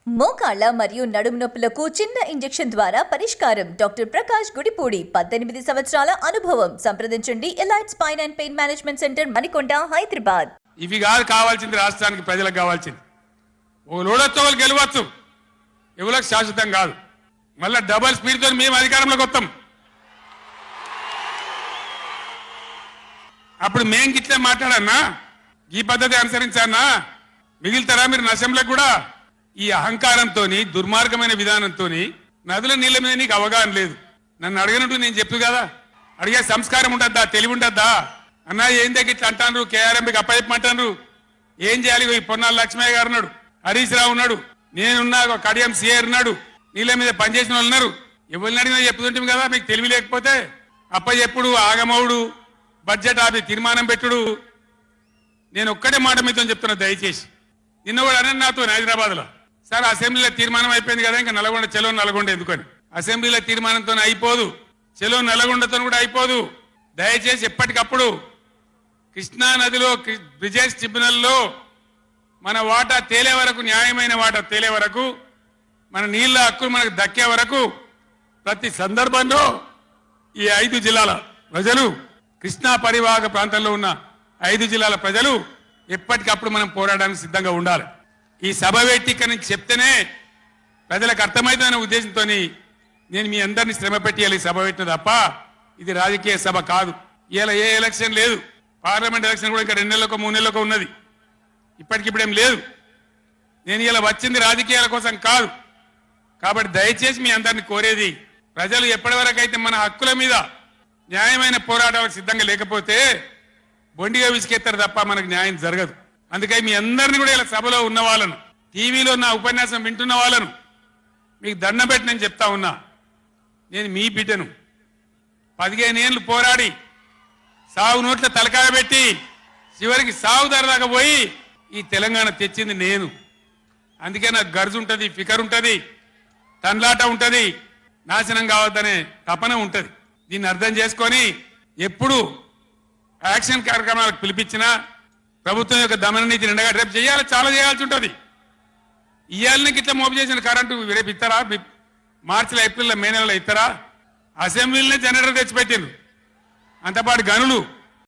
మోకాళ్ళ మరియు నడుము నొప్పులకు చిన్న ఇంజెక్షన్ ద్వారా పరిష్కారం. డాక్టర్ ప్రకాష్ గుడిపూడి, 18 సంవత్సరాల అనుభవం. సంప్రదించండి elite spine and pain management centre, Manikonda, Hyderabad. ఇవి కాదు కావాల్సింది, రాష్ట్రానికి ప్రజలకు కావాల్సింది. ఓ లోడొచ్చు గెలవచ్చు, ఎవరికి శాశ్వతం కాదు. మళ్ళా డబల్ స్పీడ్తో మేము అధికారంలోకి వస్తాం. అప్పుడు మేం గిట్లే మాట్లాడన్నా, ఈ పద్ధతి అనుసరించానా, మిగిలితారా మీరు అసెంబ్లీకి కూడా? ఈ అహంకారంతో, దుర్మార్గమైన విధానంతో నదుల నీళ్ల మీద నీకు అవగాహన లేదు. నన్ను అడగనట్టు నేను చెప్పు కదా, అడిగే సంస్కారం ఉంటుందా, తెలివి ఉంటుందా? అన్నా ఏం దగ్గర ఇట్లా అంటాను, కేఆర్ఎంకి అప్పచెప్పమంటారు. ఏం చేయాలి? ఈ పొన్నాల లక్ష్మయ్య గారు ఉన్నాడు, హరీష్ రావు ఉన్నాడు, నేనున్నా, కడియం సిఆర్ ఉన్నాడు, నీళ్ళ మీద పనిచేసిన వాళ్ళు ఉన్నారు. ఎవరిని అడిగినా చెప్తుంటాం కదా. మీకు తెలివి లేకపోతే అప్పచెప్పుడు, ఆగమవుడు, బడ్జెట్ ఆపి తీర్మానం పెట్టుడు. నేను ఒక్కటే మాట మీతో చెప్తున్నా, దయచేసి. నిన్న కూడా అనే నాతో హైదరాబాద్లో, సార్ అసెంబ్లీలో తీర్మానం అయిపోయింది కదా, ఇంకా నల్గొండ, చెలో నల్గొండ ఎందుకని? అసెంబ్లీలో తీర్మానంతో అయిపోదు, చెలో నల్గొండతో కూడా అయిపోదు. దయచేసి ఎప్పటికప్పుడు కృష్ణా నదిలో బ్రిజేష్ ట్రిబ్యునల్లో మన వాటా తేలే వరకు, న్యాయమైన వాటా తేలే వరకు, మన నీళ్ల హక్కులు మనకు దక్కే వరకు ప్రతి సందర్భంలో ఈ 5 జిల్లాల ప్రజలు, కృష్ణా పరివాహక ప్రాంతంలో ఉన్న 5 జిల్లాల ప్రజలు ఎప్పటికప్పుడు మనం పోరాడడానికి సిద్ధంగా ఉండాలి. ఈ సభ వేదిక నుంచి చెప్తేనే ప్రజలకు అర్థమవుతుందనే ఉద్దేశంతో నేను మీ అందరినీ శ్రమ పెట్టేయాలి సభ పెట్టిన తప్ప ఇది రాజకీయ సభ కాదు. ఇలా ఏ ఎలక్షన్ లేదు, పార్లమెంట్ ఎలక్షన్ కూడా ఇంకా 2 నెలలకు 3 నెలలకు ఉన్నది, ఇప్పటికిప్పుడేం లేదు. నేను ఇలా వచ్చింది రాజకీయాల కోసం కాదు. కాబట్టి దయచేసి మీ అందరిని కోరేది, ప్రజలు ఎప్పటి వరకు అయితే మన హక్కుల మీద న్యాయమైన పోరాటాలకు సిద్ధంగా లేకపోతే బొండిగా విసికెత్తారు తప్ప మనకు న్యాయం జరగదు. అందుకని మీ అందరినీ కూడా ఇలా సభలో ఉన్న వాళ్ళను, టీవీలో నా ఉపన్యాసం వింటున్న వాళ్ళను మీకు దండం పెట్టి నేను చెప్తా ఉన్నా, నేను మీ బిడ్డను. 15 ఏళ్ళు పోరాడి సాగు నోట్ల తలకాయ పెట్టి చివరికి సాగు ధరదాకా పోయి ఈ తెలంగాణ తెచ్చింది నేను. అందుకే నాకు గర్జు ఉంటుంది, ఫికర్ ఉంటుంది, తన్లాట ఉంటుంది, నాశనం కావద్దనే తపన ఉంటుంది. దీన్ని అర్థం చేసుకొని ఎప్పుడు యాక్షన్ కార్యక్రమాలకు పిలిపించినా ప్రభుత్వం యొక్క దమన నీతిని ఎండగా రేపు చేయాలి, చాలా చేయాల్సి ఉంటుంది. ఇవాళకి ఇట్లా మోపు చేసిన కరెంటు రేపు ఇస్తారా? మార్చిలో, ఏప్రిల్లో, మే నెలలో ఇస్తారా? అసెంబ్లీలోనే జనరేటర్ తెచ్చిపెట్టిండ్రు, అంతపాటు గనులు